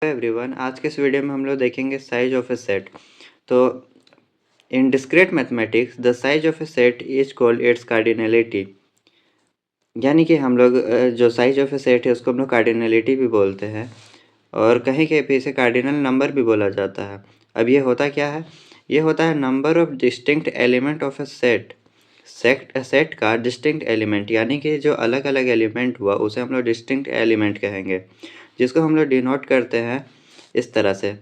Everyone, आज के इस वीडियो में हम लोग देखेंगे साइज ऑफ ए सेट। तो in discrete mathematics the size of a set is called its cardinality. यानी कि हम लोग जो साइज ऑफ ए सेट है उसको हम लोग कार्डिनलिटी भी बोलते हैं और कहीं कहीं पे इसे कार्डिनल नंबर भी बोला जाता है। अब ये होता क्या है? ये होता है number of distinct element of a set का डिस्टिंक्ट एलिमेंट, यानी कि जो अलग अलग एलिमेंट हुआ उसे हम लोग डिस्टिंक्ट एलिमेंट कहेंगे, जिसको हम लोग डिनोट करते हैं इस तरह से।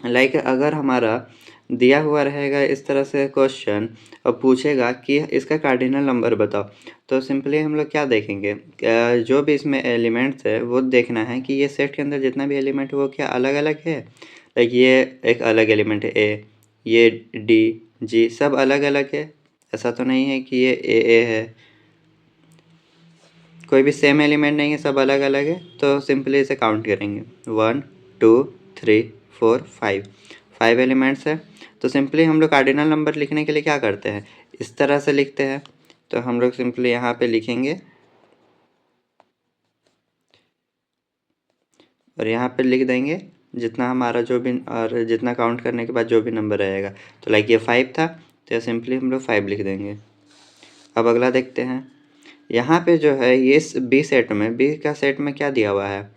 लाइक अगर हमारा दिया हुआ रहेगा इस तरह से क्वेश्चन और पूछेगा कि इसका कार्डिनल नंबर बताओ, तो सिंपली हम लोग क्या देखेंगे, जो भी इसमें एलिमेंट्स है वो देखना है कि ये सेट के अंदर जितना भी एलिमेंट है वो क्या अलग अलग है। लाइक ये एक अलग एलिमेंट है ए, ये डी जी सब अलग अलग है। ऐसा तो नहीं है कि ये ए है, कोई भी सेम एलिमेंट नहीं है, सब अलग अलग है। तो सिंपली इसे काउंट करेंगे 1 2 3 4 5 एलिमेंट्स है। तो सिंपली हम लोग कार्डिनल नंबर लिखने के लिए क्या करते हैं, इस तरह से लिखते हैं। तो हम लोग सिंपली यहाँ पे लिखेंगे और यहाँ पे लिख देंगे जितना हमारा जो भी, और जितना काउंट करने के बाद जो भी नंबर रहेगा। तो लाइक ये 5 था, तो सिंपली हम लोग 5 लिख देंगे। अब अगला देखते हैं। यहाँ पे जो है ये बी सेट में, बी का सेट में क्या दिया हुआ है,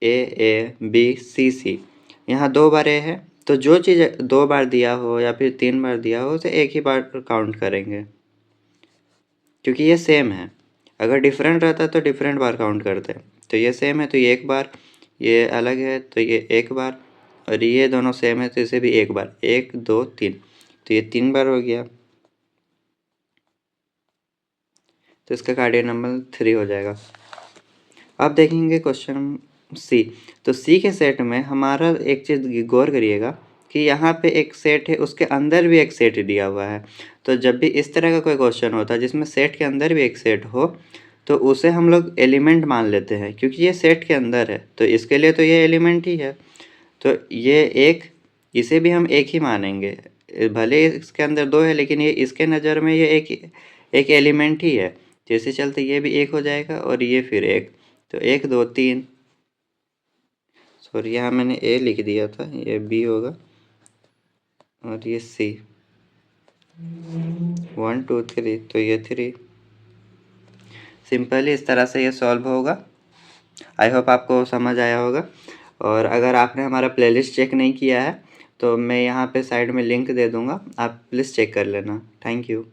ए बी सी। यहाँ 2 बार ए है, तो जो चीज़ 2 बार दिया हो या फिर 3 बार दिया हो उसे एक ही बार काउंट करेंगे, क्योंकि ये सेम है। अगर डिफरेंट रहता तो डिफरेंट बार काउंट करते। तो ये सेम है तो ये एक बार, ये अलग है तो ये एक बार, और ये दोनों सेम है तो इसे भी एक बार, 1 2 3, तो ये 3 बार हो गया। तो इसका कार्डिनल नंबर 3 हो जाएगा। अब देखेंगे क्वेश्चन सी। तो सी के सेट में हमारा एक चीज़ गौर करिएगा कि यहाँ पे एक सेट है, उसके अंदर भी एक सेट दिया हुआ है। तो जब भी इस तरह का कोई क्वेश्चन होता है जिसमें सेट के अंदर भी एक सेट हो, तो उसे हम लोग एलिमेंट मान लेते हैं, क्योंकि ये सेट के अंदर है तो इसके लिए तो ये एलिमेंट ही है। तो ये एक, इसे भी हम एक ही मानेंगे, भले इसके अंदर 2 है लेकिन ये इसके नज़र में ये एक एलिमेंट ही है। जैसे चलते ये भी एक हो जाएगा और ये फिर एक, तो 1 2 3, सॉरी यहाँ मैंने ए लिख दिया था, ये बी होगा और ये सी, 1 2 3, तो ये 3। सिंपली इस तरह से ये सॉल्व होगा। आई होप आपको समझ आया होगा। और अगर आपने हमारा प्लेलिस्ट चेक नहीं किया है तो मैं यहाँ पे साइड में लिंक दे दूँगा, आप प्लीज़ चेक कर लेना। Thank you.